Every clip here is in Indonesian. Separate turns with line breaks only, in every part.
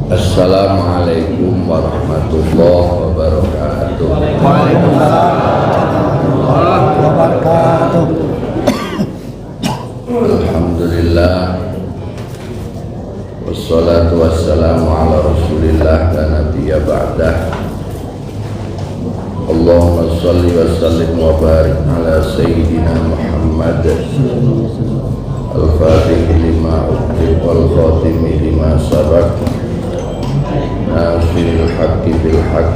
Assalamualaikum warahmatullahi wabarakatuh.
Waalaikumsalam warahmatullahi wabarakatuh.
Alhamdulillah, wassalatu wassalamu ala rasulillah la nabiyya ba'dah. Allahumma salli wa sallim wa barik ala sayyidina Muhammad al-fatih lima uqtib wal khatimi lima sabaq nasiril haqqi bil haqq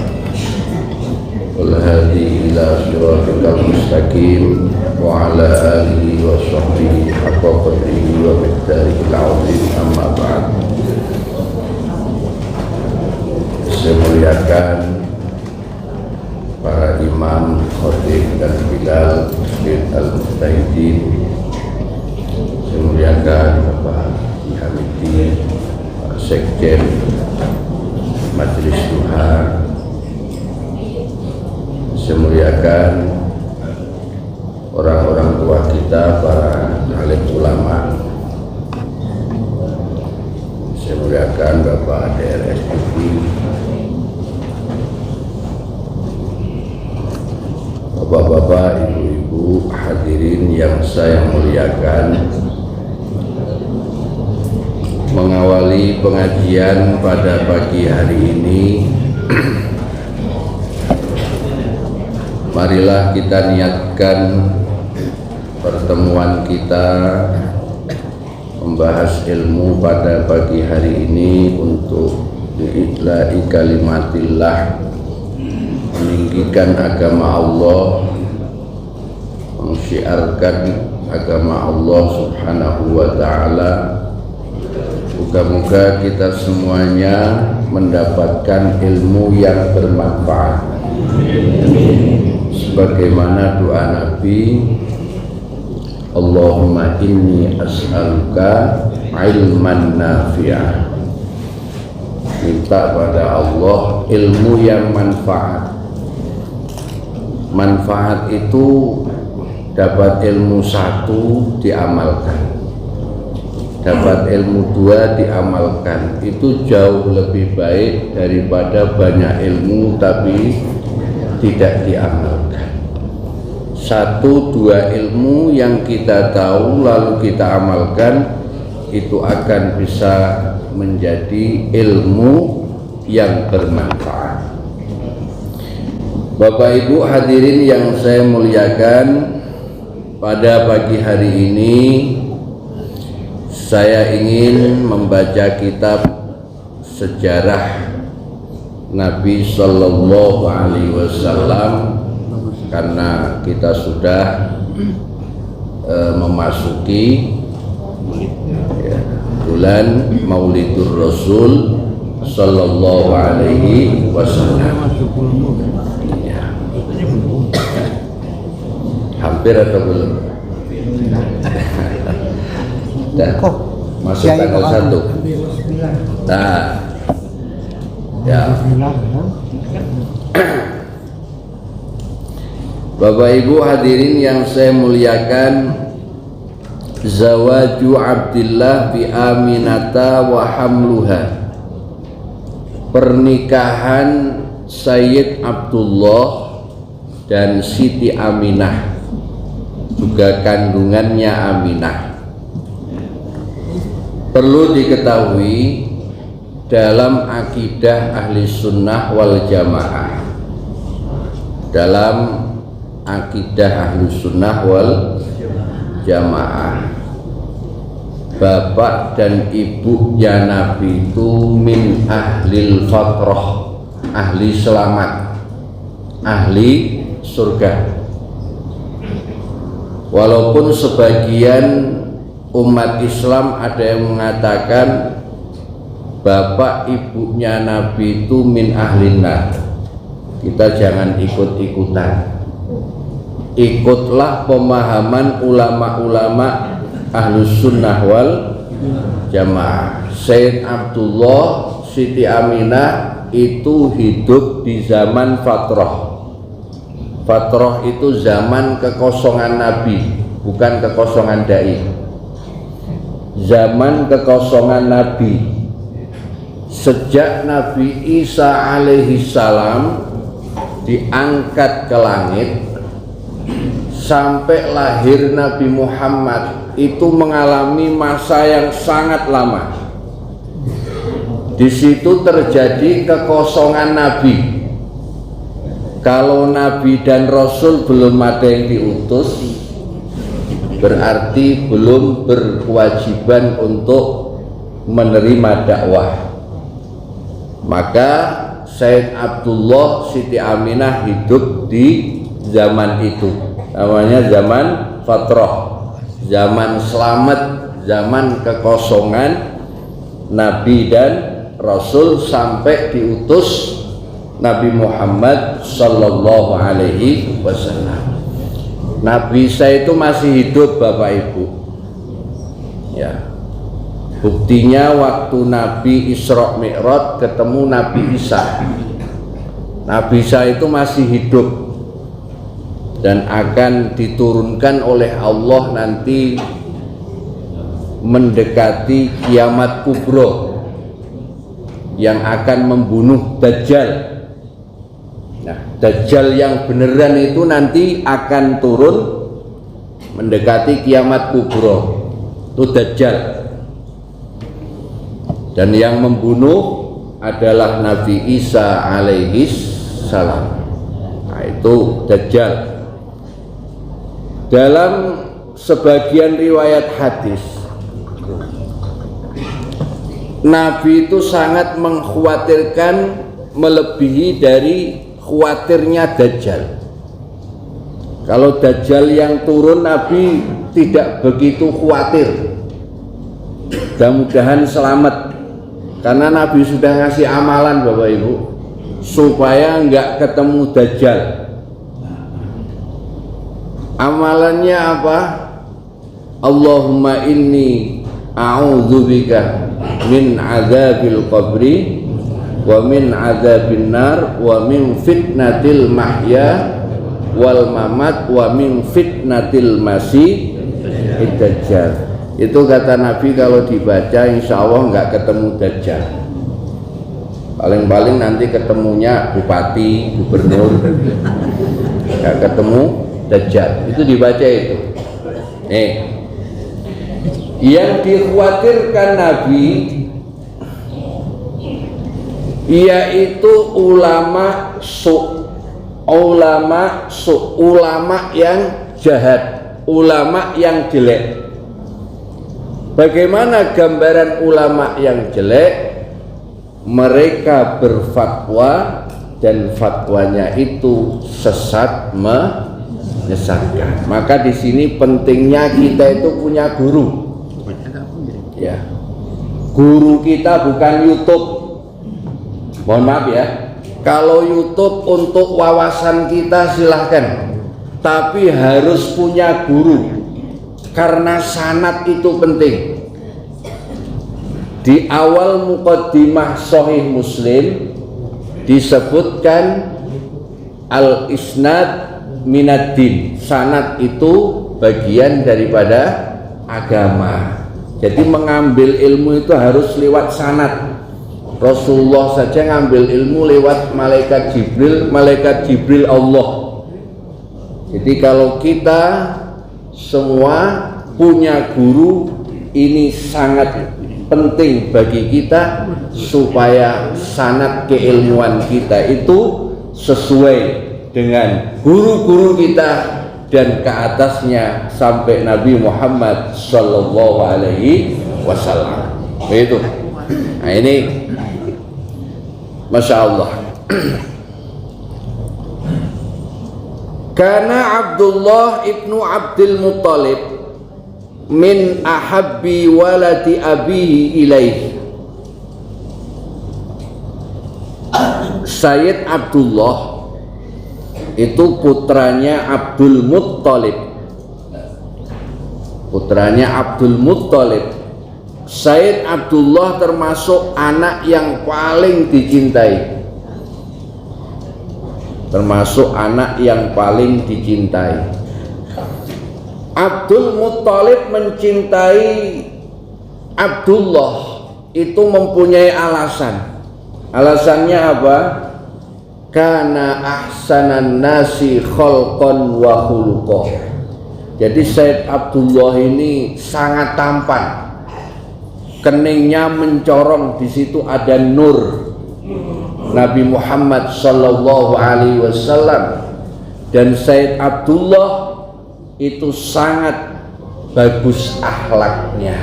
wal hadi ila siratikal mustaqim wa ala alihi wa sahbihi haqqa qadrihi wa miqdarihil azim, amma ba'd. Saya muliakan para imam, khatib dan bilal masjid al-mustahidin. Saya muliakan Bapak Hamidi, Pak Sekjen Majelis Duha. Saya muliakan orang-orang tua kita, para alim ulama. Saya muliakan Bapak DRSPP, Bapak-bapak, ibu-ibu, hadirin yang saya muliakan. Mengawali pengajian pada pagi hari ini, marilah kita niatkan pertemuan kita membahas ilmu pada pagi hari ini untuk bi'idla'i kalimatillah, meninggikan agama Allah, mensyiarkan agama Allah subhanahu wa ta'ala. Moga-moga kita semuanya mendapatkan ilmu yang bermanfaat, sebagaimana doa Nabi, Allahumma inni as'aluka ilman nafi'ah. Minta pada Allah ilmu yang manfaat. Manfaat itu dapat ilmu satu diamalkan, dapat ilmu dua diamalkan. Itu jauh lebih baik daripada banyak ilmu tapi tidak diamalkan. Satu dua ilmu yang kita tahu lalu kita amalkan, itu akan bisa menjadi ilmu yang bermanfaat. Bapak Ibu hadirin yang saya muliakan, pada pagi hari ini saya ingin membaca kitab sejarah Nabi Sallallahu Alaihi Wasallam, karena kita sudah memasuki bulan Maulidur Rasul Sallallahu Alaihi Wasallam. Hampir atau belum? Dah masuk tanggal 1. Nah, ya. Bapak Ibu hadirin yang saya muliakan, zawaju Abdillah bi Aminata wa hamluha, pernikahan Sayyid Abdullah dan Siti Aminah, juga kandungannya Aminah. Perlu diketahui, dalam akidah ahli sunnah wal jamaah, dalam akidah ahli sunnah wal jamaah, bapak dan ibunya Nabi itu min ahlil fatrah, ahli selamat, ahli surga. Walaupun sebagian umat Islam ada yang mengatakan bapak ibunya Nabi itu min ahlinnar, kita jangan ikut-ikutan. Ikutlah pemahaman ulama-ulama ahlus sunnah wal jamaah. Sayyid Abdullah, Siti Aminah itu hidup di zaman fatrah. Fatrah itu zaman kekosongan Nabi, bukan kekosongan dai. Zaman kekosongan Nabi, sejak Nabi Isa alaihi salam diangkat ke langit sampai lahir Nabi Muhammad itu mengalami masa yang sangat lama. Di situ terjadi kekosongan Nabi. Kalau Nabi dan Rasul belum ada yang diutus, berarti belum berkewajiban untuk menerima dakwah. Maka Sayyid Abdullah Siti Aminah hidup di zaman itu, namanya zaman fatrah, zaman selamat, zaman kekosongan Nabi dan Rasul sampai diutus Nabi Muhammad sallallahu alaihi wasallam. Nabi Isa itu masih hidup, Bapak Ibu. Ya. Buktinya waktu Nabi Isra Mi'raj ketemu Nabi Isa. Nabi Isa itu masih hidup dan akan diturunkan oleh Allah nanti mendekati kiamat kubro yang akan membunuh Dajjal. Nah, Dajjal yang beneran itu nanti akan turun mendekati kiamat kubro. Itu Dajjal. Dan yang membunuh adalah Nabi Isa alaihi salam. Nah, itu Dajjal. Dalam sebagian riwayat hadis, Nabi itu sangat mengkhawatirkan melebihi dari khawatirnya Dajjal. Kalau Dajjal yang turun, Nabi tidak begitu khawatir. Mudah-mudahan selamat, karena Nabi sudah ngasih amalan, Bapak Ibu, supaya enggak ketemu Dajjal. Amalannya apa? Allahumma inni a'udzubika min adzabil qabri wa min adzabin nar wa min fitnatil mahya wal mamat wa min fitnatil masih Dajjal. Itu kata Nabi, kalau dibaca insya Allah nggak ketemu Dajjal. Paling-paling nanti ketemunya bupati, gubernur, nggak ketemu Dajjal. Itu dibaca itu. Nih, yang dikhawatirkan Nabi yaitu ulama yang jahat, ulama yang jelek. Bagaimana gambaran ulama yang jelek? Mereka berfatwa dan fatwanya itu sesat, menyesatkan. Maka di sini pentingnya kita itu punya guru. Ya, guru kita bukan YouTube. Mohon maaf ya, kalau YouTube untuk wawasan kita silahkan, tapi harus punya guru, karena sanad itu penting. Di awal muqaddimah Sahih Muslim disebutkan al-isnad minaddin, sanad itu bagian daripada agama. Jadi mengambil ilmu itu harus lewat sanad. Rasulullah saja ngambil ilmu lewat malaikat Jibril Allah. Jadi kalau kita semua punya guru, ini sangat penting bagi kita supaya sanad keilmuan kita itu sesuai dengan guru-guru kita dan ke atasnya sampai Nabi Muhammad sallallahu alaihi wasallam. Begitu. Nah, ini Masya Allah. Karena Abdullah ibnu Abdul Muttalib min ahabbi waladi abihi ilaih. Sayyid Abdullah itu putranya Abdul Muttalib. Putranya Abdul Muttalib. Sayyid Abdullah termasuk anak yang paling dicintai. Termasuk anak yang paling dicintai. Abdul Muttalib mencintai Abdullah itu mempunyai alasan. Alasannya apa? Kana ahsanan nasi khalqan wa khuluqa. Jadi Said Abdullah ini sangat tampan, keningnya mencorong, di situ ada nur Nabi Muhammad sallallahu alaihi wasallam. Dan Said Abdullah itu sangat bagus akhlaknya.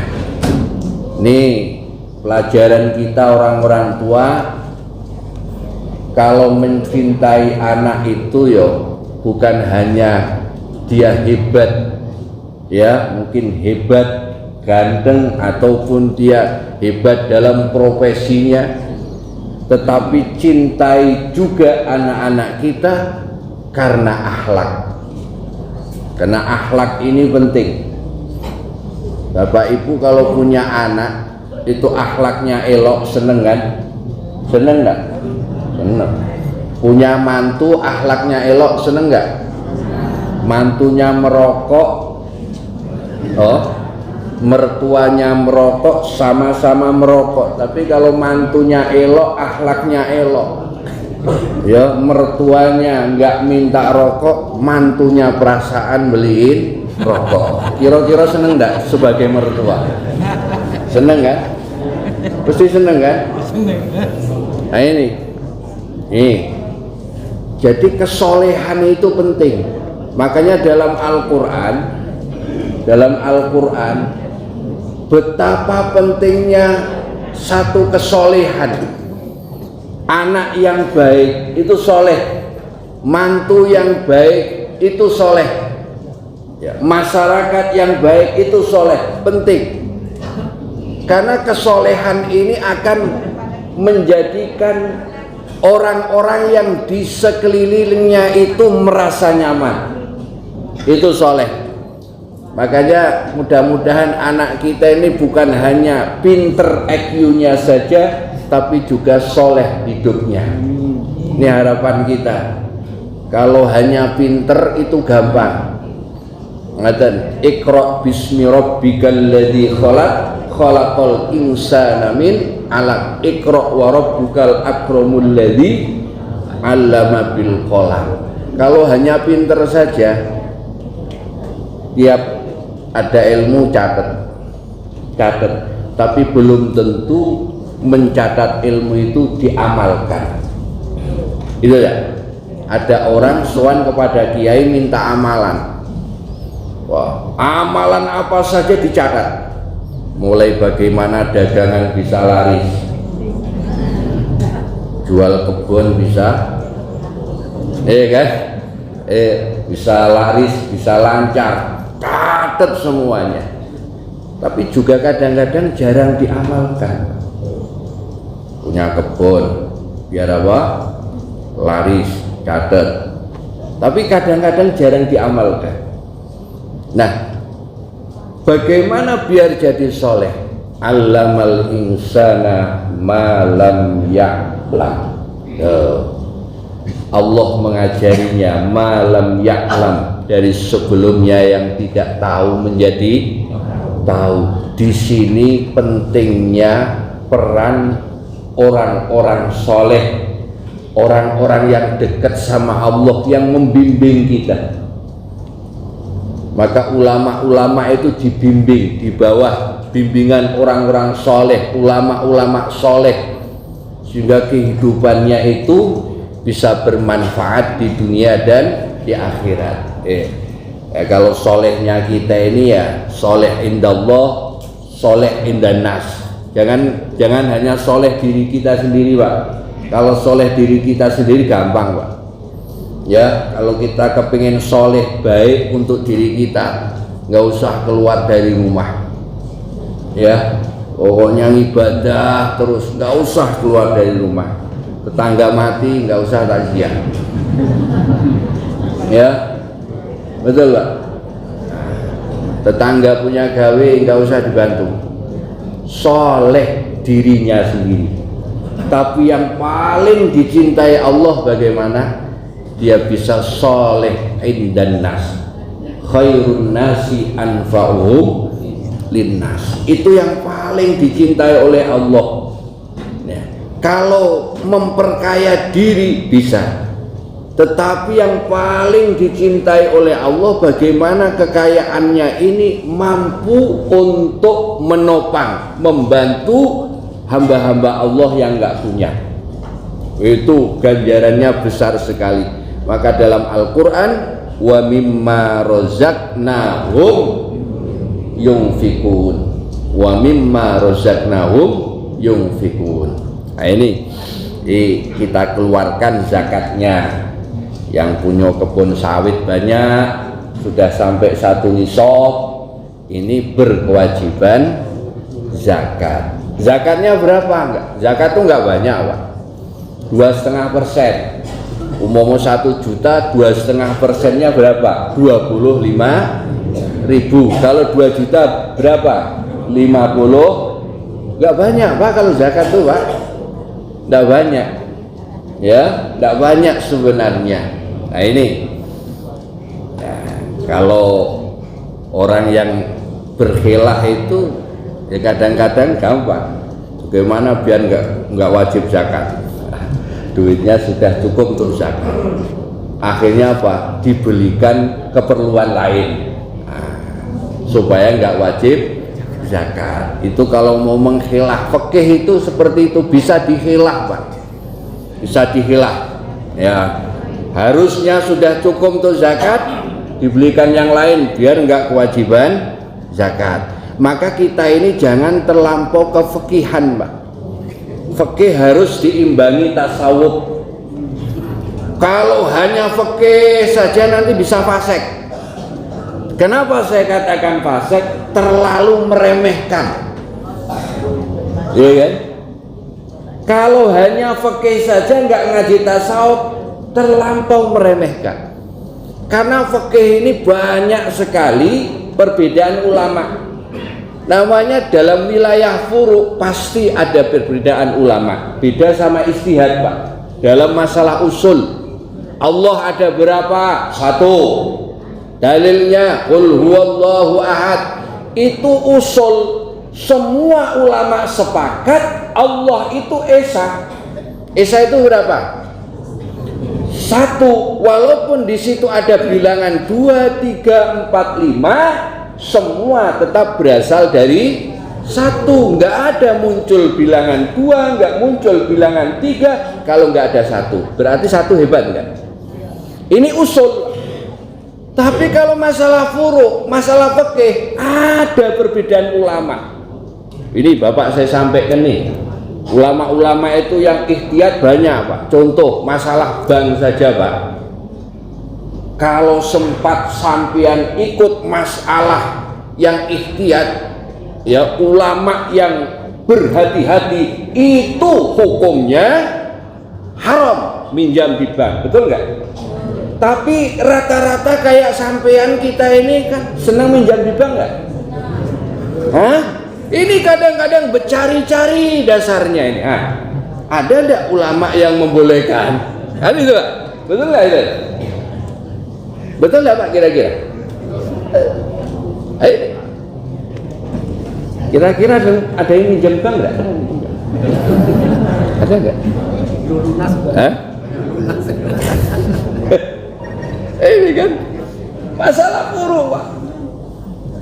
Nih pelajaran kita orang-orang tua, kalau mencintai anak itu ya bukan hanya dia hebat, ya mungkin hebat, ganteng, ataupun dia hebat dalam profesinya, tetapi cintai juga anak-anak kita karena akhlak. Karena akhlak ini penting. Bapak Ibu kalau punya anak itu akhlaknya elok, seneng kan? Seneng nggak? Seneng. Punya mantu akhlaknya elok, seneng nggak? Mantunya merokok, oh, mertuanya merokok, sama-sama merokok. Tapi kalau mantunya elok, akhlaknya elok, ya mertuanya nggak minta rokok, mantunya perasaan beliin rokok. Kira-kira seneng nggak sebagai mertua? Seneng kan? Pasti seneng kan? Nah ini, jadi kesolehan itu penting. Makanya dalam Al-Quran, betapa pentingnya satu kesolehan. Anak yang baik itu soleh, mantu yang baik itu soleh, ya, masyarakat yang baik itu soleh, penting. Karena kesolehan ini akan menjadikan orang-orang yang di sekelilingnya itu merasa nyaman, itu soleh. Makanya mudah-mudahan anak kita ini bukan hanya pinter IQ-nya saja, tapi juga soleh hidupnya. Ini harapan kita. Kalau hanya pinter itu gampang. Ngaten, Iqra bismi rabbikal ladzi khalaq, khalaqal insana min 'alaq. Iqra wa rabbukal akramul ladzi 'allama bil qalam. Kalau hanya pinter saja, tiap ada ilmu catat, tapi belum tentu mencatat ilmu itu diamalkan. Itu ya. Ada orang sowan kepada kiai minta amalan. Wah, amalan apa saja dicatat. Mulai bagaimana dagangan bisa laris, jual kebun bisa, kan? Bisa laris, bisa lancar, catat semuanya. Tapi juga kadang-kadang jarang diamalkan. Punya kebun biar apa? Laris, catat. Tapi kadang-kadang jarang diamalkan. Nah, bagaimana biar jadi soleh? Allamal insana ma lam ya'lam. Allah mengajarinya ma lam ya'lam, dari sebelumnya yang tidak tahu menjadi tahu. Di sini pentingnya peran orang-orang soleh, orang-orang yang dekat sama Allah, yang membimbing kita. Maka ulama-ulama itu dibimbing di bawah bimbingan orang-orang soleh, ulama-ulama soleh, sehingga kehidupannya itu bisa bermanfaat di dunia dan di akhirat. Kalau solehnya kita ini ya soleh indallah, soleh indannas. Jangan hanya soleh diri kita sendiri, Pak. Kalau soleh diri kita sendiri gampang, Pak. Ya, kalau kita kepingin soleh baik untuk diri kita, nggak usah keluar dari rumah. Ya, pokoknya ibadah terus, nggak usah keluar dari rumah. Tetangga mati nggak usah takziah. Ya, betul, Pak. Tetangga punya gawe nggak usah dibantu. Soleh dirinya sendiri. Tapi yang paling dicintai Allah bagaimana? Dia bisa soleh indan nas. Khairun nasi anfa'uhum linnas. Itu yang paling dicintai oleh Allah. Ya. Kalau memperkaya diri bisa, tetapi yang paling dicintai oleh Allah bagaimana kekayaannya ini mampu untuk menopang, membantu hamba-hamba Allah yang enggak punya. Itu ganjarannya besar sekali. Maka dalam Al-Quran, wa mimma razaqnahum yunfikun, wa mimma razaqnahum yunfikun. Nah ini kita keluarkan zakatnya. Yang punya kebun sawit banyak, sudah sampai 1 nisab, ini berkewajiban zakat. Zakatnya berapa? Enggak, zakat itu enggak banyak, Pak. 2,5%. Umumnya 1 juta, 2,5%-nya berapa? 25.000. Kalau 2 juta berapa? 50. Enggak banyak, Pak, kalau zakat tuh, Pak. Enggak banyak. Ya, enggak banyak sebenarnya. Nah, ini. Nah, kalau orang yang berkhilah itu ya kadang-kadang gampang. Bagaimana biar enggak wajib zakat? Duitnya sudah cukup untuk zakat. Akhirnya apa? Dibelikan keperluan lain, supaya nggak wajib zakat. Itu kalau mau menghilah fikih itu seperti itu, bisa dihilah, Pak. Bisa dihilah. Ya, harusnya sudah cukup untuk zakat, dibelikan yang lain biar nggak kewajiban zakat. Maka kita ini jangan terlampau kefikihan, Pak. Fikih harus diimbangi tasawuf. Kalau hanya fikih saja nanti bisa fasik. Kenapa saya katakan fasik? Terlalu meremehkan. Iya kan? Kalau hanya fikih saja nggak ngaji tasawuf, terlampau meremehkan. Karena fikih ini banyak sekali perbedaan ulama. Namanya dalam wilayah furu pasti ada perbedaan ulama. Beda sama ijtihad, Pak. Dalam masalah usul, Allah ada berapa? 1. Dalilnya qul huwallahu ahad. Itu usul. Semua ulama sepakat Allah itu esa. Esa itu berapa? 1. Walaupun di situ ada bilangan 2, 3, 4, 5, semua tetap berasal dari 1. Nggak ada muncul bilangan 2, nggak muncul bilangan 3 kalau nggak ada 1. Berarti 1 hebat nggak? Ini usul. Tapi kalau masalah furu', masalah fikih, ada perbedaan ulama. Ini Bapak saya sampaikan nih, ulama-ulama itu yang ikhtiyat banyak, Pak. Contoh masalah bank saja, Pak. Kalau sempat sampean ikut masalah yang ikhtiyat, ya ulama yang berhati-hati, itu hukumnya haram minjam di bank, betul nggak? Tapi rata-rata kayak sampean kita ini kan senang minjam di bank nggak? Hah? Ini kadang-kadang bercari-cari dasarnya ini. Ada nggak ulama yang membolehkan? Kan itu, Pak? Betul nggak itu? Betul nggak, Pak, kira-kira? Kira-kira ada yang minjam bank nggak? Ada nggak? Hah? Ini kan masalah furu', Pak.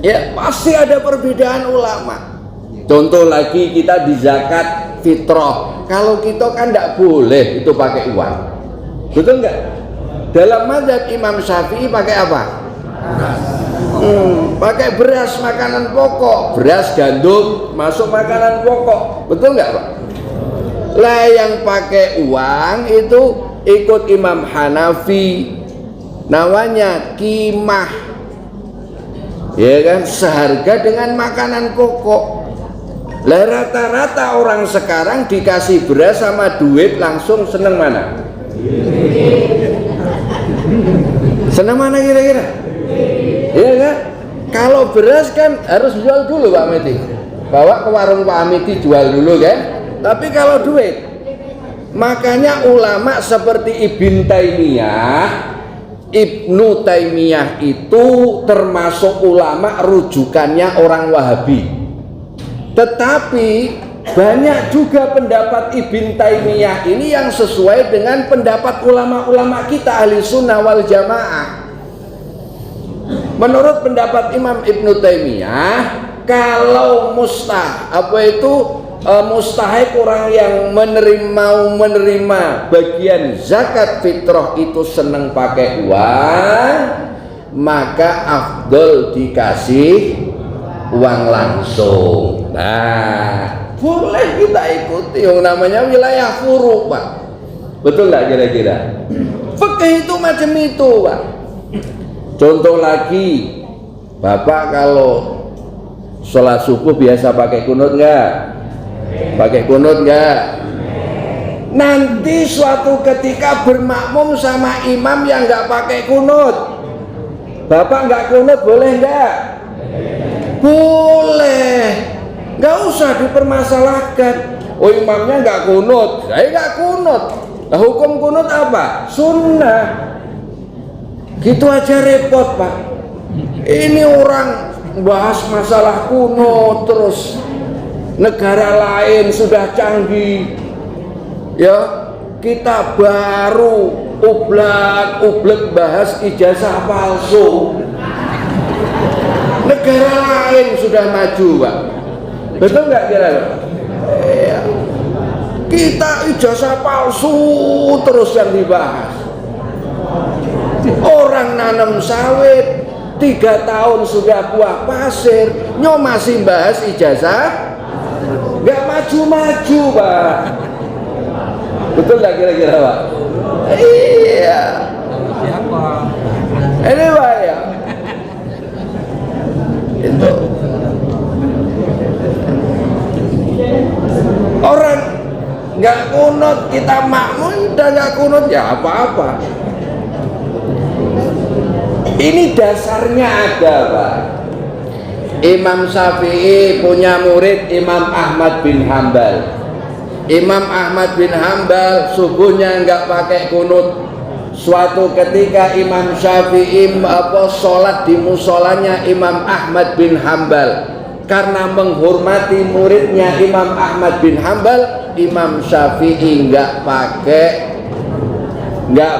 Ya pasti ada perbedaan ulama. Contoh lagi kita di zakat fitrah. Kalau kita kan tidak boleh itu pakai uang, betul nggak? Dalam mazhab Imam Syafi'i pakai apa? Pakai beras, makanan pokok. Beras, gandum masuk makanan pokok, betul nggak, Pak? Lah yang pakai uang itu ikut Imam Hanafi, namanya kimah, ya kan, seharga dengan makanan pokok. Lah rata-rata orang sekarang dikasih beras sama duit langsung seneng mana? Seneng mana kira-kira? Iya kan? Kalau beras kan harus jual dulu, Pak Amiti. Bawa ke warung Pak Amiti jual dulu kan? Tapi kalau duit, makanya ulama seperti Ibn Taimiyah Ibnu Taimiyah itu termasuk ulama rujukannya orang Wahabi. Tetapi banyak juga pendapat Ibn Taimiyah ini yang sesuai dengan pendapat ulama-ulama kita ahli sunnah wal jamaah. Menurut pendapat Imam Ibnu Taimiyah, kalau mustahik orang yang menerima bagian zakat fitrah itu seneng pakai uang, maka afdol dikasih uang langsung. Nah, boleh kita ikuti yang namanya wilayah furu', Pak. Betul nggak kira-kira? Fikih itu macam itu, Pak. Contoh lagi, Bapak kalau sholat subuh biasa pakai kunut nggak? Pakai kunut enggak? Nanti suatu ketika bermakmum sama imam yang enggak pakai kunut, Bapak enggak kunut boleh enggak? Boleh, enggak usah dipermasalahkan. Oh, imamnya enggak kunut, saya enggak kunut. Nah, hukum kunut apa? Sunnah. Gitu aja repot, Pak. Ini orang bahas masalah kunut terus. Negara lain sudah canggih, ya, kita baru ublek bahas ijazah palsu. Negara lain sudah maju, Pak. Betul nggak kira-kira? Kita ijazah palsu terus yang dibahas. Orang nanam sawit 3 tahun sudah buah pasir, masih bahas ijazah. Gak maju-maju, Pak. Betul gak kira-kira, Pak? Iya. Siapa? Ini, Pak, ya. Itu orang gak kunut, kita makmum udah gak kunut, ya apa-apa. Ini dasarnya ada, Pak. Imam Syafi'i punya murid Imam Ahmad bin Hambal. Imam Ahmad bin Hambal subuhnya enggak pakai kunut. Suatu ketika Imam Syafi'i sholat di musolanya Imam Ahmad bin Hambal. Karena menghormati muridnya Imam Ahmad bin Hambal, Imam Syafi'i enggak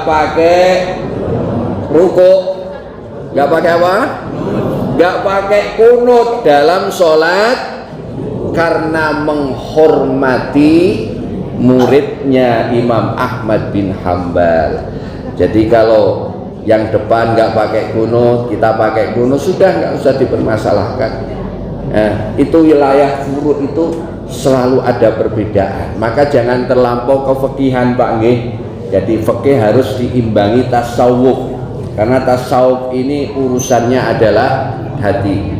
pakai ruku. Enggak pakai apa? Gak pakai kunut dalam sholat karena menghormati muridnya Imam Ahmad bin Hambal. Jadi kalau yang depan gak pakai kunut, kita pakai kunut, sudah gak usah dipermasalahkan. Nah, itu wilayah furu' itu selalu ada perbedaan. Maka jangan terlampau kefikihan, Pak nggih. Jadi fikih harus diimbangi tasawuf. Karena tasawuf ini urusannya adalah hati.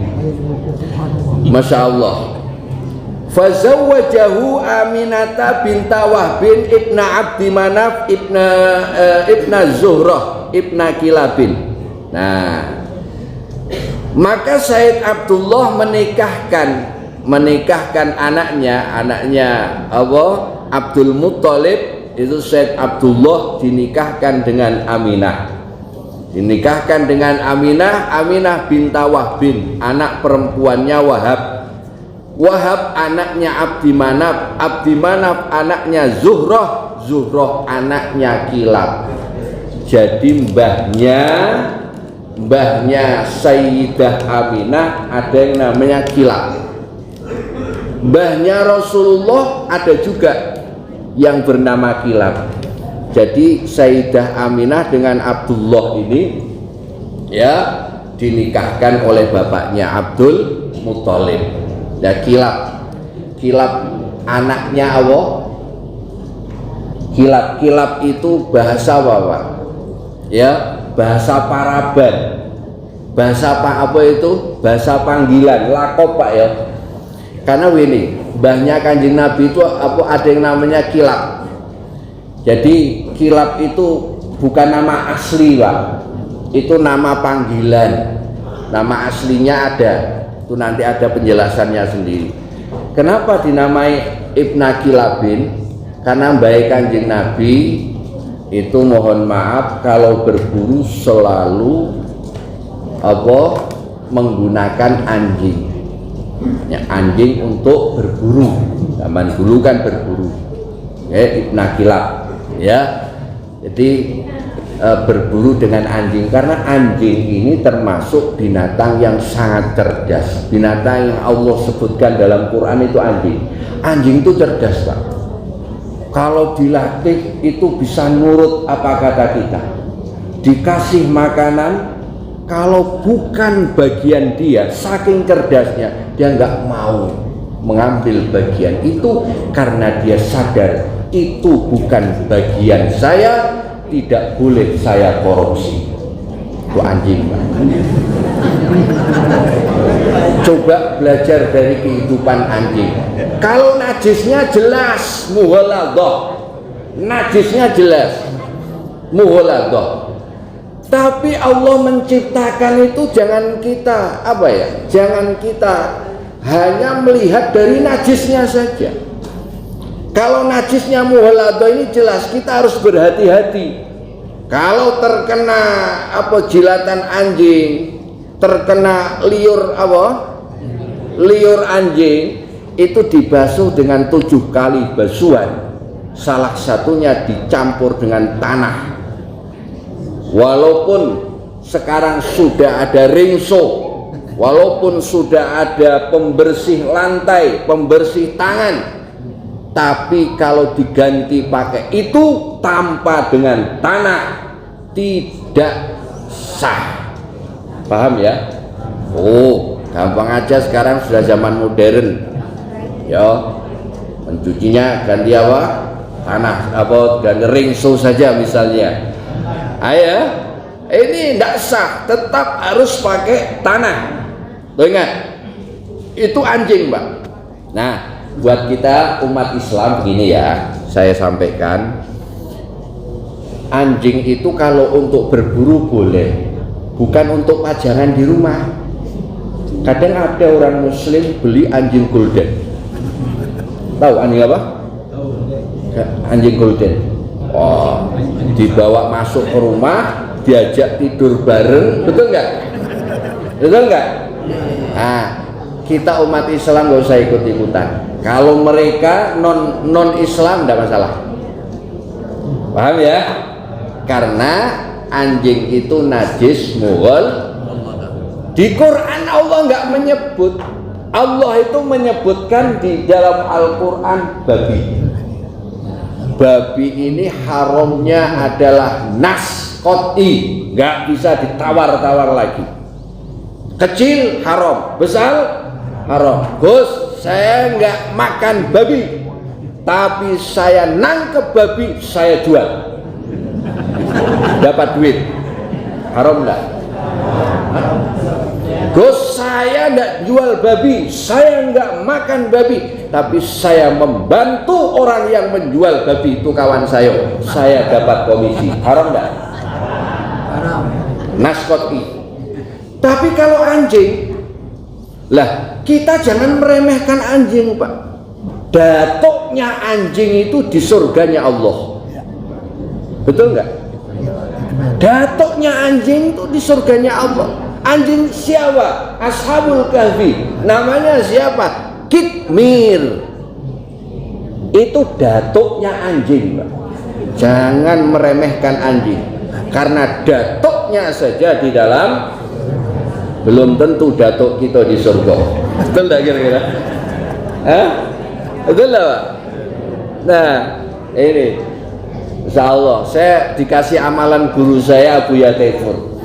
Masya Allah. Fazawwajahu Aminata binta Wahbin ibna Abdi Manaf ibna Zuhrah ibna Kilabin. Nah, maka Said Abdullah menikahkan anaknya Abdul Muttalib. Itu Said Abdullah dinikahkan dengan Aminah. Dinikahkan dengan Aminah binta Wahbin, anak perempuannya Wahab. Wahab anaknya Abdi Manaf anaknya Zuhrah anaknya Kilab. Jadi mbahnya Sayyidah Aminah ada yang namanya Kilab. Mbahnya Rasulullah ada juga yang bernama Kilab. Jadi Sayyidah Aminah dengan Abdullah ini ya dinikahkan oleh bapaknya Abdul Muttalib. Ya, Kilab anaknya Allah. Kilab itu bahasa apa? Ya, bahasa paraban. Bahasa apa itu? Bahasa panggilan, lakop, Pak, ya. Karena ini mbahnya Kanjeng Nabi itu ada yang namanya Kilab. Jadi Kilab itu bukan nama asli, Pak. Itu nama panggilan. Nama aslinya ada. Itu nanti ada penjelasannya sendiri. Kenapa dinamai Ibna Kilabin? Karena baik Kanjeng Nabi itu mohon maaf kalau berburu selalu menggunakan anjing. Ya, anjing untuk berburu. Zaman dulu kan berburu. Ibn Kilab, ya. Jadi berburu dengan anjing, karena anjing ini termasuk binatang yang sangat cerdas. Binatang yang Allah sebutkan dalam Quran itu anjing. Anjing itu cerdas, Pak. Kalau dilatih itu bisa nurut apa kata kita. Dikasih makanan, kalau bukan bagian dia, saking cerdasnya dia nggak mau mengambil bagian itu karena dia sadar itu bukan bagian saya, tidak boleh saya korupsi. Itu anjing, Pak. Coba belajar dari kehidupan anjing. Kalau najisnya jelas mughaladah, najisnya jelas mughaladah. Tapi Allah menciptakan itu jangan kita jangan kita hanya melihat dari najisnya saja. Kalau najisnya mughaladah ini jelas kita harus berhati-hati. Kalau terkena jilatan anjing, terkena liur anjing, itu dibasuh dengan 7 kali basuhan. Salah satunya dicampur dengan tanah. Walaupun sekarang sudah ada ringso, walaupun sudah ada pembersih lantai, pembersih tangan, tapi kalau diganti pakai itu tanpa dengan tanah tidak sah. Paham ya? Oh, gampang aja, sekarang sudah zaman modern. Ya, mencucinya ganti tanah, ganti ringso saja misalnya. Ayah, ini tidak sah, tetap harus pakai tanah. Tuh, ingat, itu anjing, Pak. Nah, buat kita umat Islam begini ya, saya sampaikan, anjing itu kalau untuk berburu boleh, bukan untuk pajangan di rumah. Kadang ada orang Muslim beli anjing golden. Tahu anjing apa? Anjing golden. Oh, dibawa masuk ke rumah, diajak tidur bareng, betul nggak? Betul nggak? Nah, kita umat Islam nggak usah ikut-ikutan. Kalau mereka non Islam tidak masalah. Paham ya? Karena anjing itu najis mughal. Di Quran Allah nggak menyebut. Allah itu menyebutkan di dalam Al-Quran babi. Babi ini haramnya adalah nas qot'i, nggak bisa ditawar-tawar lagi. Kecil haram, besar haram. Gus, saya nggak makan babi, tapi saya nangkep babi, saya jual, dapat duit. Haram nggak? Gus, saya nggak jual babi, saya nggak makan babi, tapi saya membantu orang yang menjual babi, itu kawan saya dapat komisi. Haram nggak? Haram. Naskoti. Tapi kalau anjing, lah kita jangan meremehkan anjing, Pak. Datuknya anjing itu di surganya Allah. Betul nggak? Datuknya anjing itu di surganya Allah. Anjing siapa? Ashabul Kahfi. Namanya siapa? Kitmir. Itu datuknya anjing, Pak. Jangan meremehkan anjing, karena datuknya saja di dalam, belum tentu datuk kita di surga. Betul tak kira-kira? Betul tak, Pak? Nah, ini insya Allah saya dikasih amalan guru saya Abu Yatefur.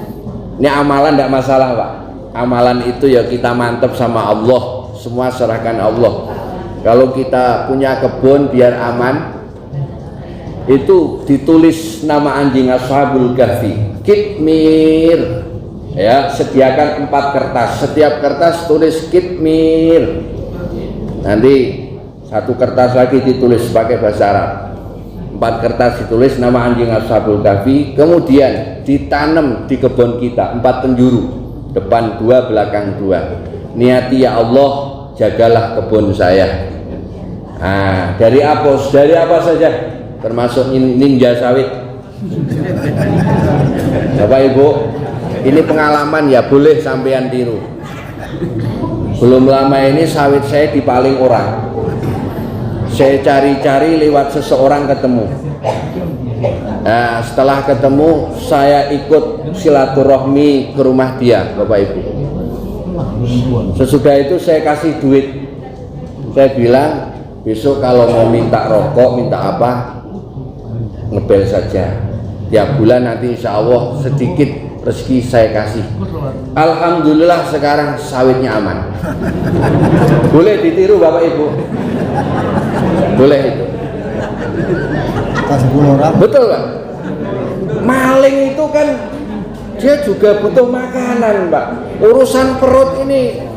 Ini amalan tidak masalah, Pak. Amalan itu ya kita mantap sama Allah, semua serahkan Allah. Kalau kita punya kebun biar aman, itu ditulis nama anjing Ashabul Kahfi, Kitmir. Ya, sediakan 4 kertas, setiap kertas tulis Kitmir. Nanti 1 kertas lagi ditulis pakai bahasa Arab. 4 kertas ditulis nama anjing Ashabul Kahfi, kemudian ditanam di kebun kita 4 penjuru, depan 2, belakang 2. Niati, ya Allah, jagalah kebun saya. Nah, dari apa saja, termasuk ninja sawit. Bapak Ibu, ini pengalaman ya, boleh sampean tiru. Belum lama ini sawit saya dipaling orang. Saya cari-cari lewat seseorang ketemu. Nah, setelah ketemu saya ikut silaturahmi ke rumah dia, Bapak Ibu. Sesudah itu saya kasih duit. Saya bilang, besok kalau mau minta rokok, minta apa, ngebel saja. Tiap bulan nanti insya Allah sedikit rezeki saya kasih. Alhamdulillah sekarang sawitnya aman. Boleh ditiru Bapak Ibu? Boleh itu. Betul Pak. Maling itu kan dia juga butuh makanan Pak. Urusan perut ini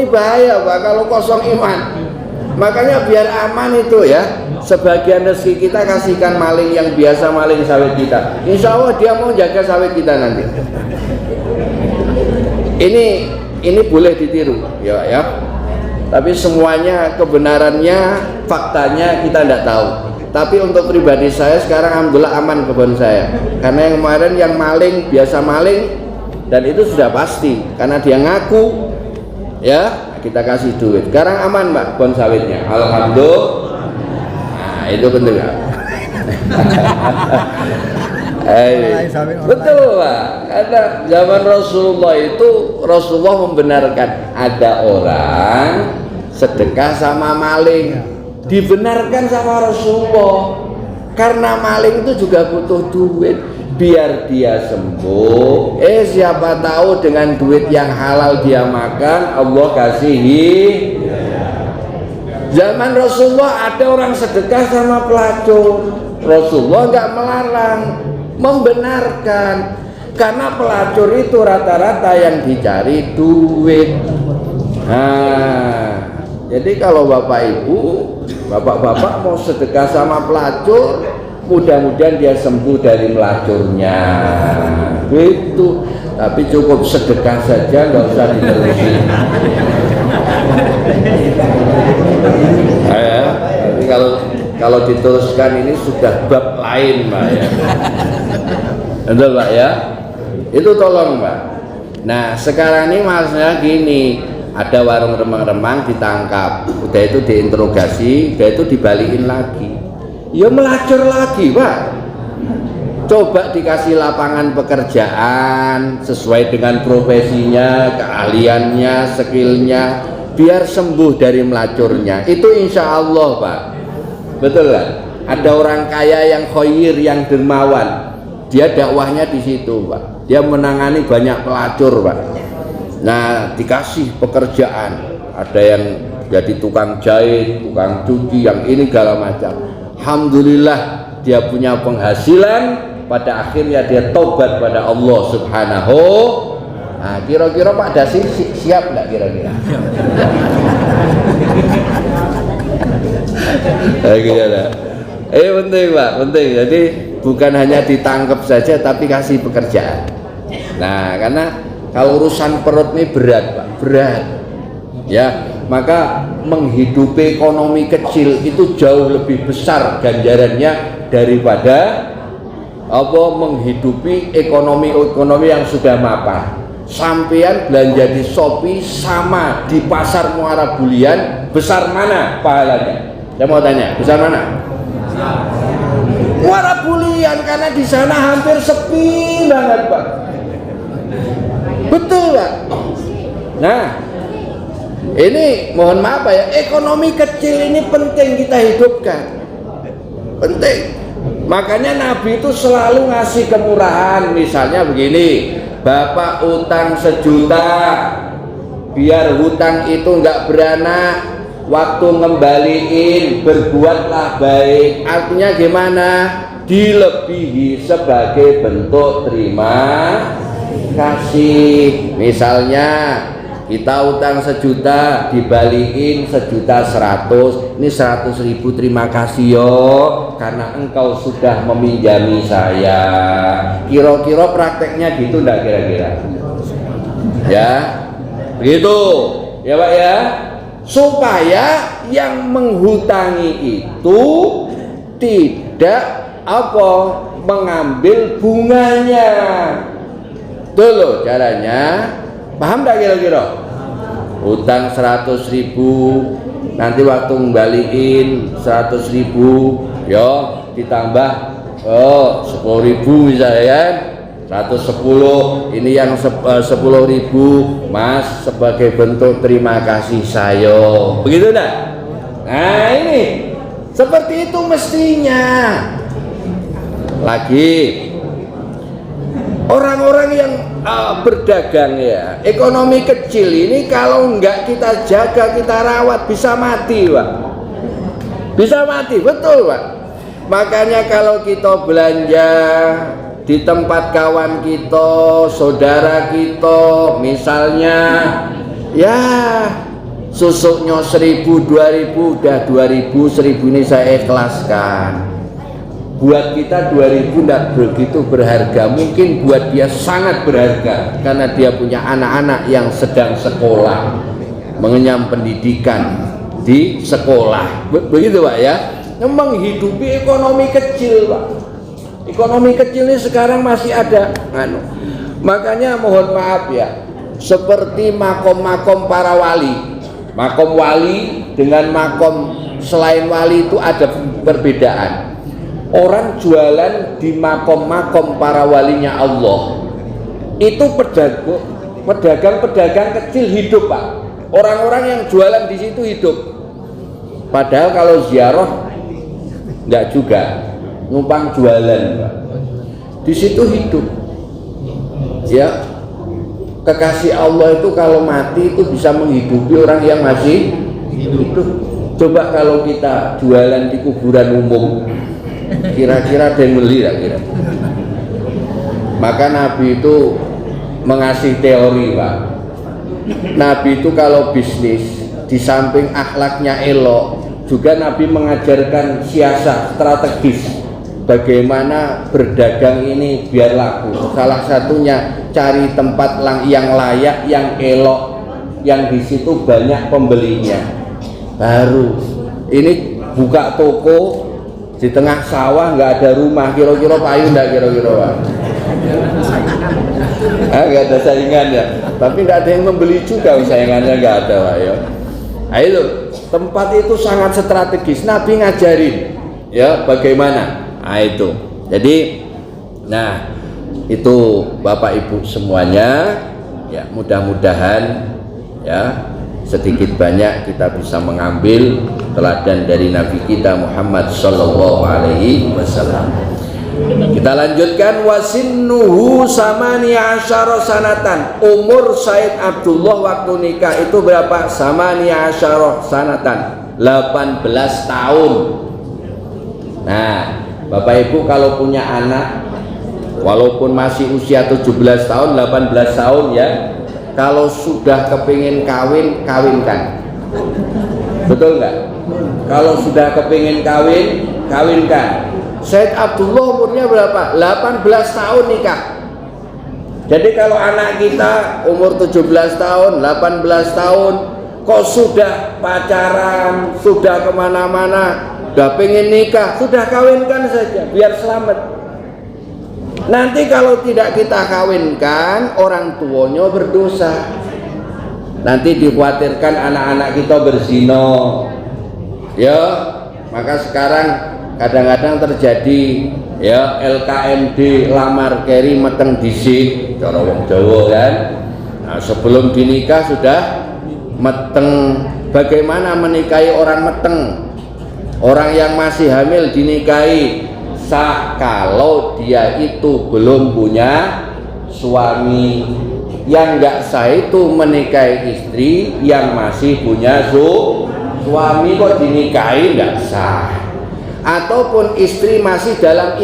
bahaya Pak kalau kosong iman. Makanya biar aman itu ya, sebagian rezeki kita kasihkan maling yang biasa maling sawit kita. Insya Allah dia mau jaga sawit kita nanti. Ini boleh ditiru ya. Tapi semuanya kebenarannya, faktanya kita tidak tahu. Tapi untuk pribadi saya sekarang alhamdulillah aman kebun saya. Karena yang kemarin yang maling, biasa maling, dan itu sudah pasti karena dia ngaku ya, kita kasih duit. Sekarang aman Mbak kebun sawitnya. Alhamdulillah. Nah, itu penting ya. Betul Pak. Karena zaman Rasulullah itu Rasulullah membenarkan ada orang sedekah sama maling, dibenarkan sama Rasulullah karena maling itu juga butuh duit biar dia sembuh. Siapa tahu dengan duit yang halal dia makan, Allah kasihi. Zaman Rasulullah ada orang sedekah sama pelacur, Rasulullah nggak melarang, membenarkan, karena pelacur itu rata-rata yang dicari duit. Nah, jadi kalau Bapak Ibu, Bapak-bapak mau sedekah sama pelacur, mudah-mudahan dia sembuh dari melacurnya. Itu, tapi cukup sedekah saja, nggak usah diterusin. Tapi kalau diteruskan ini sudah bab lain Pak ya. Betul Pak ya. Itu tolong Pak. Nah sekarang ini maksudnya gini, ada warung remang-remang ditangkap, udah itu diinterogasi, udah itu dibalikin lagi, ya melacur lagi Pak. Coba dikasih lapangan pekerjaan sesuai dengan profesinya, keahliannya, skillnya, biar sembuh dari melacurnya. Itu insya Allah Pak. Betul kan? Ada orang kaya yang khair, yang dermawan, dia dakwahnya di situ Pak. Dia menangani banyak pelacur Pak. Nah dikasih pekerjaan, ada yang jadi tukang jahit, tukang cuci, yang ini segala macam. Alhamdulillah dia punya penghasilan. Pada akhirnya dia tobat pada Allah Subhanahu. Nah kira-kira Pak Dasi siap nggak kira-kira? Penting Pak, penting. Jadi bukan hanya ditangkap saja tapi kasih pekerjaan. Nah karena kalau urusan perut ini berat Pak, berat ya, maka menghidupi ekonomi kecil itu jauh lebih besar ganjarannya daripada menghidupi ekonomi yang sudah mapan. Sampean belanja di Shopee sama di pasar Muara Bulian, besar mana pahalanya? Saya mau tanya, besar mana? Muara Bulian, karena di sana hampir sepi banget Pak. Betul Pak. Nah ini mohon maaf ya, ekonomi kecil ini penting kita hidupkan, penting. Makanya Nabi itu selalu ngasih kemurahan. Misalnya begini, Bapak utang 1 juta, biar hutang itu nggak beranak, waktu ngembaliin berbuatlah baik. Artinya gimana? Dilebihi sebagai bentuk terima kasih. Misalnya kita utang 1 juta, dibalikin 1.100.000, ini 100.000 terima kasih yo, karena engkau sudah meminjami saya. Kira-kira prakteknya gitu enggak kira-kira? Ya, begitu ya Pak ya, supaya yang menghutangi itu tidak apa? Mengambil bunganya. Tuh caranya. Paham tak kira-kira? Utang 100.000, nanti waktu ngembaliin 100.000, ya ditambah 10.000 misalnya kan, 110. Ini yang 10.000 Mas sebagai bentuk terima kasih saya. Begitu enggak? Nah ini seperti itu mestinya. Lagi orang-orang yang berdagang ya, ekonomi kecil ini kalau enggak kita jaga, kita rawat, bisa mati Pak, bisa mati, betul Pak. Makanya kalau kita belanja di tempat kawan kita, saudara kita, misalnya ya susuknya 1.000, 2.000, udah 2.000, 1.000 ini saya ikhlaskan. Buat kita 2.000 tidak begitu berharga, mungkin buat dia sangat berharga karena dia punya anak-anak yang sedang sekolah, mengenyam pendidikan di sekolah. Begitu Pak ya. Menghidupi ekonomi kecil Pak. Ekonomi kecil ini sekarang masih ada. Makanya mohon maaf ya, seperti makom-makom para wali, makom wali dengan makom selain wali itu ada perbedaan. Orang jualan di makom-makom para walinya Allah itu pedagang-pedagang kecil hidup Pak. Orang-orang yang jualan di situ hidup. Padahal kalau ziarah enggak juga, numpang jualan Pak. Di situ hidup. Ya, kekasih Allah itu kalau mati itu bisa menghidupi orang yang masih hidup. Coba kalau kita jualan di kuburan umum, kira-kira ada yang beli tak kira? Maka Nabi itu mengasih teori Pak. Nabi itu kalau bisnis di samping akhlaknya elok, juga Nabi mengajarkan siasat strategis bagaimana berdagang ini biar laku. Salah satunya cari tempat yang layak, yang elok, yang di situ banyak pembelinya. Baru ini buka toko di tengah sawah, nggak ada rumah, kira-kira payu nggak kira-kira Pak? Nggak ada saingan ya, tapi nggak ada yang membeli juga, saingannya nggak ada Pak ya. Ayo, tempat itu sangat strategis. Nabi ngajarin ya bagaimana. Nah itu. Jadi, nah itu Bapak Ibu semuanya ya, mudah-mudahan ya sedikit banyak kita bisa mengambil teladan dari Nabi kita Muhammad sallallahu alaihi wasallam. Kita lanjutkan. Wasinnuhu samani asyara sanatan. Umur Said Abdullah waktu nikah itu berapa? Samani asyara sanatan, 18 tahun. Nah Bapak Ibu kalau punya anak walaupun masih usia 17 tahun, 18 tahun ya, kalau sudah kepingin kawin, kawinkan. Betul nggak? Kalau sudah kepingin kawin, kawinkan. Said Abdullah umurnya berapa? 18 tahun nikah. Jadi kalau anak kita umur 17 tahun, 18 tahun kok sudah pacaran, sudah kemana-mana, udah pengen nikah, sudah kawinkan saja biar selamat. Nanti kalau tidak kita kawinkan, orang tuanya berdosa. Nanti dikhawatirkan anak-anak kita berzina. Ya, maka sekarang kadang-kadang terjadi ya LKMD, lamar keri meteng dhisik, cara wong Jawa kan. Nah, sebelum dinikah sudah meteng. Bagaimana menikahi orang meteng? Orang yang masih hamil dinikahi sah kalau dia itu belum punya suami. Yang enggak sah itu menikahi istri yang masih punya suami kok dinikahi enggak sah. Ataupun istri masih dalam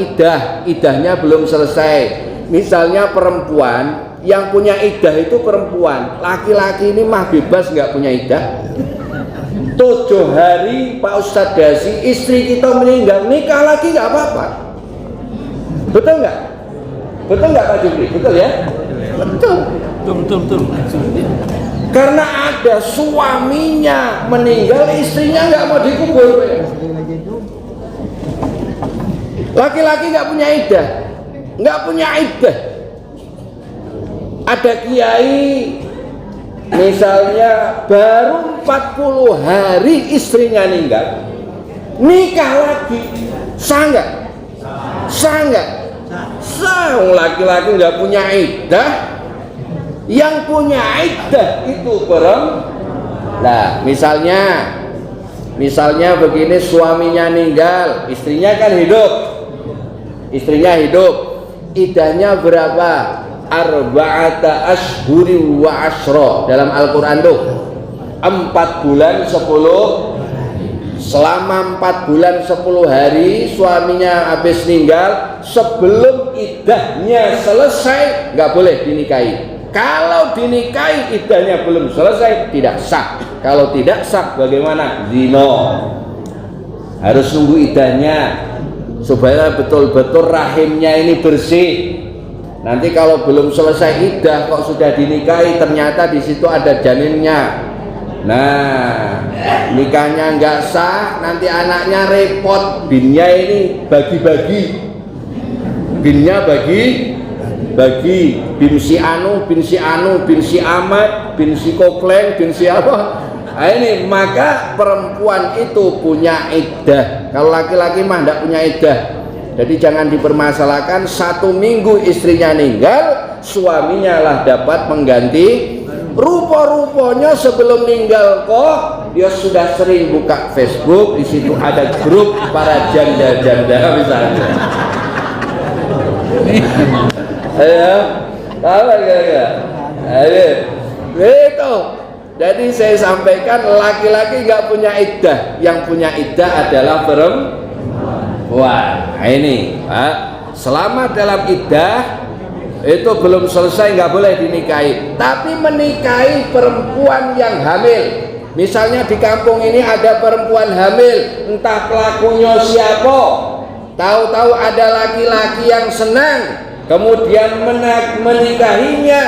idahnya belum selesai. Misalnya perempuan yang punya idah itu perempuan, laki-laki ini mah bebas nggak punya idah. 7 hari Pak Ustadz Dasi, istri kita meninggal, nikah lagi nggak apa-apa. Betul nggak? Betul nggak Pak Jupri? Betul ya? Betul. Karena ada suaminya meninggal, istrinya nggak mau dikubur. Laki-laki nggak punya iddah, nggak punya iddah. Ada kiai misalnya baru 40 hari istrinya meninggal, nikah lagi, sah nggak? Sah nggak? Sah. Laki-laki nggak punya iddah, yang punya iddah itu perempuan. Nah, misalnya begini, suaminya meninggal, istrinya kan hidup. Istrinya hidup. Iddahnya berapa? Arba'ata ashhuri wa ashra dalam Al-Qur'an tuh. 4 bulan 10. Selama 4 bulan 10 hari suaminya habis meninggal, sebelum iddahnya selesai nggak boleh dinikahi. Kalau dinikahi iddahnya belum selesai, tidak sah. Kalau tidak sah bagaimana? Zina. Harus nunggu iddahnya supaya betul-betul rahimnya ini bersih. Nanti kalau belum selesai iddah kok sudah dinikahi, ternyata di situ ada janinnya. Nah, nikahnya nggak sah, nanti anaknya repot. Binnya ini bagi-bagi. Binnya bagi bin si anu, bin si anu, bin si Ahmad, bin si Kokleng, bin si apa. Nah, ini maka perempuan itu punya iddah. Kalau laki-laki mah tidak punya iddah. Jadi jangan dipermasalahkan 1 minggu istrinya meninggal, suaminya lah dapat mengganti. Rupa-rupanya sebelum meninggal kok dia sudah sering buka Facebook, di situ ada grup para janda-janda misalnya. Ayo, apa kira-kira? Ayo, itu. Jadi saya sampaikan laki-laki nggak punya iddah, yang punya iddah adalah perempuan. Nah ini, selama dalam iddah itu belum selesai nggak boleh dinikahi. Tapi menikahi perempuan yang hamil. Misalnya di kampung ini ada perempuan hamil, entah pelakunya siapa. Tahu-tahu ada laki-laki yang senang, kemudian menikahinya,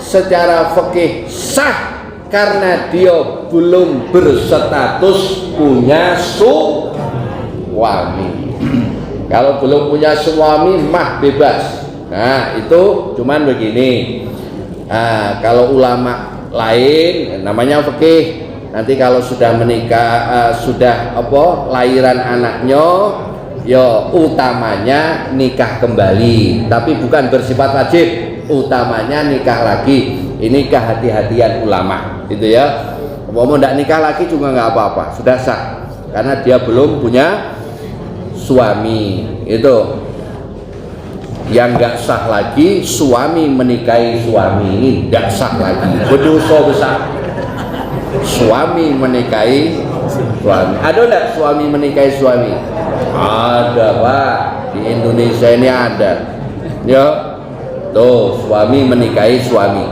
secara fikih sah karena dia belum berstatus punya suami. Kalau belum punya suami mah bebas. Nah itu cuman begini. Nah, kalau ulama lain namanya fikih, nanti kalau sudah menikah, sudah apa lahiran anaknya, ya utamanya nikah kembali, tapi bukan bersifat wajib, utamanya nikah lagi. Ini kehati-hatian ulama gitu ya. Mau tidak nikah lagi juga nggak apa-apa, sudah sah karena dia belum punya suami. Itu yang nggak sah lagi, suami menikahi suami, ini nggak sah lagi, berdosa besar. Suami menikahi suami, ada nggak suami menikahi suami? Ada Pak, di Indonesia ini ada ya. Tuh suami menikahi suami,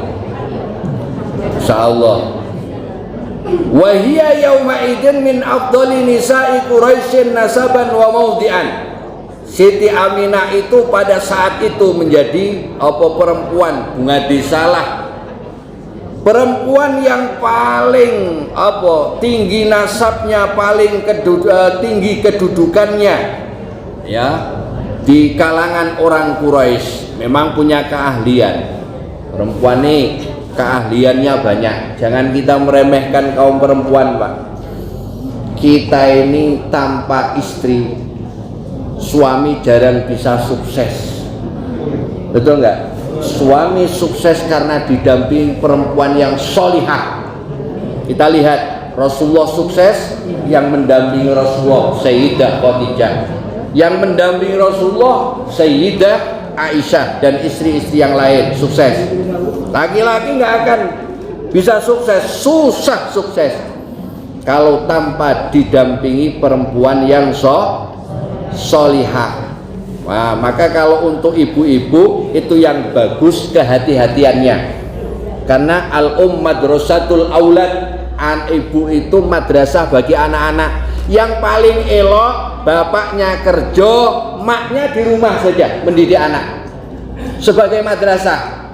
insyaallah. Wahia yauma idin min afdali nisa'i Quraisyin nasaban wa maudi'an. Siti Aminah itu pada saat itu menjadi apa perempuan, Bunga Disalah, perempuan yang paling apa tinggi nasabnya, paling tinggi kedudukannya ya di kalangan orang Quraisy. Memang punya keahlian. Perempuan ini keahliannya banyak. Jangan kita meremehkan kaum perempuan, Pak. Kita ini tanpa istri, suami jarang bisa sukses. Betul nggak? Suami sukses karena didampingi perempuan yang solihah. Kita lihat Rasulullah sukses, yang mendampingi Rasulullah Sayyidah Khadijah, yang mendampingi Rasulullah Sayyidah Aisyah, dan istri-istri yang lain sukses. Laki-laki nggak akan bisa sukses, susah sukses kalau tanpa didampingi perempuan yang solihah. Nah, maka kalau untuk ibu-ibu itu yang bagus kehati-hatiannya, karena madrasatul aulad, ibu itu madrasah bagi anak-anak. Yang paling elok bapaknya kerja, maknya di rumah saja mendidik anak sebagai madrasah.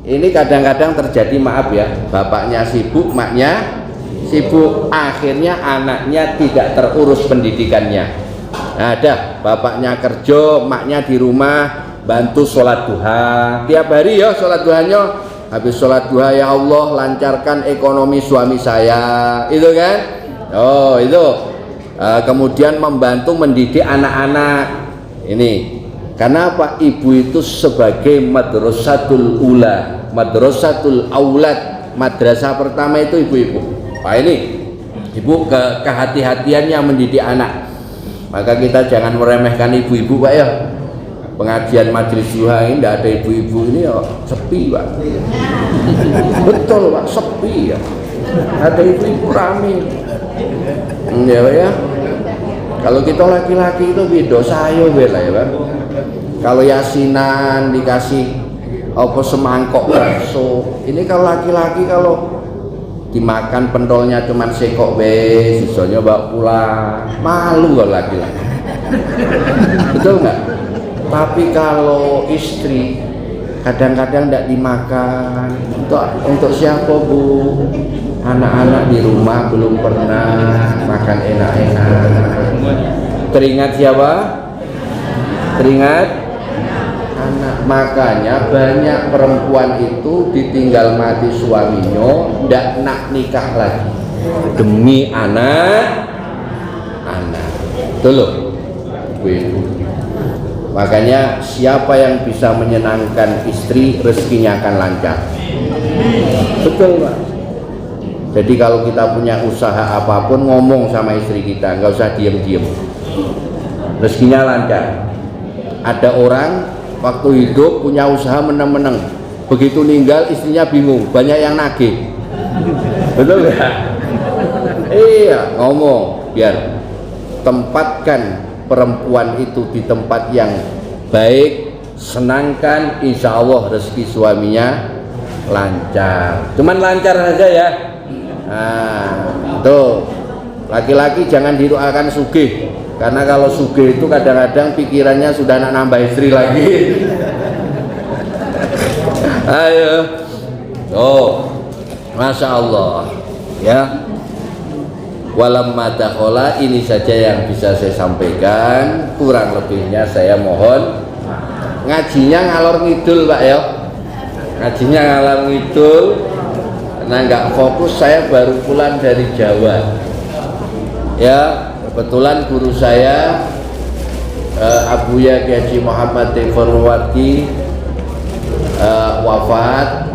Ini kadang-kadang terjadi, maaf ya, bapaknya sibuk, maknya sibuk, akhirnya anaknya tidak terurus pendidikannya. Ada bapaknya kerja, maknya di rumah bantu sholat duha tiap hari ya. Sholat duhanya habis sholat duha, ya Allah lancarkan ekonomi suami saya, itu kan. Oh itu kemudian membantu mendidik anak-anak ini. Karena apa? Ibu itu sebagai madrasatul ula, madrasatul aulad, madrasah pertama itu ibu-ibu. Nah ini ibu kehati-hatiannya mendidik anak. Maka kita jangan meremehkan ibu-ibu Pak ya. Pengajian majelis duha ini tidak ada ibu-ibu ini ya, sepi Pak. Betul Pak, sepi ya. Ada ibu-ibu rame. Ya Pak ya. Kalau kita laki-laki itu beda sayo bela ya Pak. Kalau yasinan dikasih apa semangkok bakso. Ini kalau laki-laki kalau dimakan pentolnya cuman sekok be, sisanya bawa pulang, malu kalau laki-laki. Betul nggak? Tapi kalau istri kadang-kadang tidak dimakan. Untuk siapa Bu? Anak-anak di rumah belum pernah makan enak-enak. Teringat siapa? Teringat anak. Makanya banyak perempuan itu ditinggal mati suaminya, tidak nak nikah lagi demi anak. Itu loh ibu-ibu. Makanya siapa yang bisa menyenangkan istri, rezekinya akan lancar. Betul Pak. Jadi kalau kita punya usaha apapun, ngomong sama istri kita, nggak usah diem-diem, rezekinya lancar. Ada orang waktu hidup punya usaha meneng-meneng, begitu meninggal istrinya bingung, banyak yang nagih. Betul nggak? Iya, ngomong biar tempatkan perempuan itu di tempat yang baik, senangkan, insya Allah rezeki suaminya lancar. Cuman lancar saja ya. Nah, tuh laki-laki jangan didoakan sugih, karena kalau sugih itu kadang-kadang pikirannya sudah nak nambah istri lagi. Ayo, oh, masya Allah ya. Walamma dakhala, ini saja yang bisa saya sampaikan, kurang lebihnya saya mohon. Ngajinya ngalor ngidul Pak ya, ngajinya ngalor ngidul karena nggak fokus. Saya baru pulang dari Jawa ya, kebetulan guru saya Abuya Kiai Haji Muhammad Farwati wafat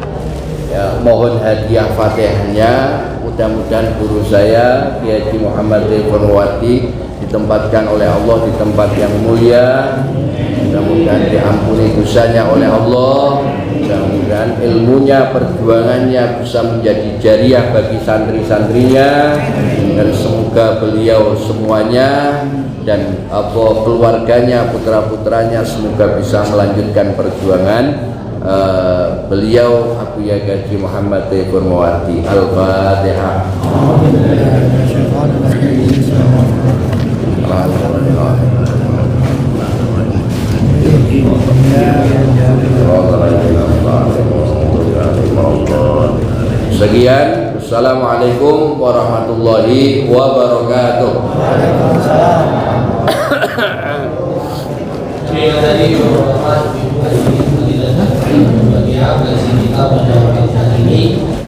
ya, mohon hadiah Fatihahnya. Mudah-mudahan guru saya Kiai Haji Muhammad Farwati ditempatkan oleh Allah di tempat yang mulia, mudah-mudahan diampuni dosanya oleh Allah, mudah-mudahan ilmunya, perjuangannya bisa menjadi jariah bagi santri-santrinya, dan semoga beliau semuanya dan keluarganya, putra-putranya semoga bisa melanjutkan perjuangan beliau Abuya Kiai Haji Muhammad Farwati. Al-Fatihah. Sekian, assalamualaikum warahmatullahi wabarakatuh.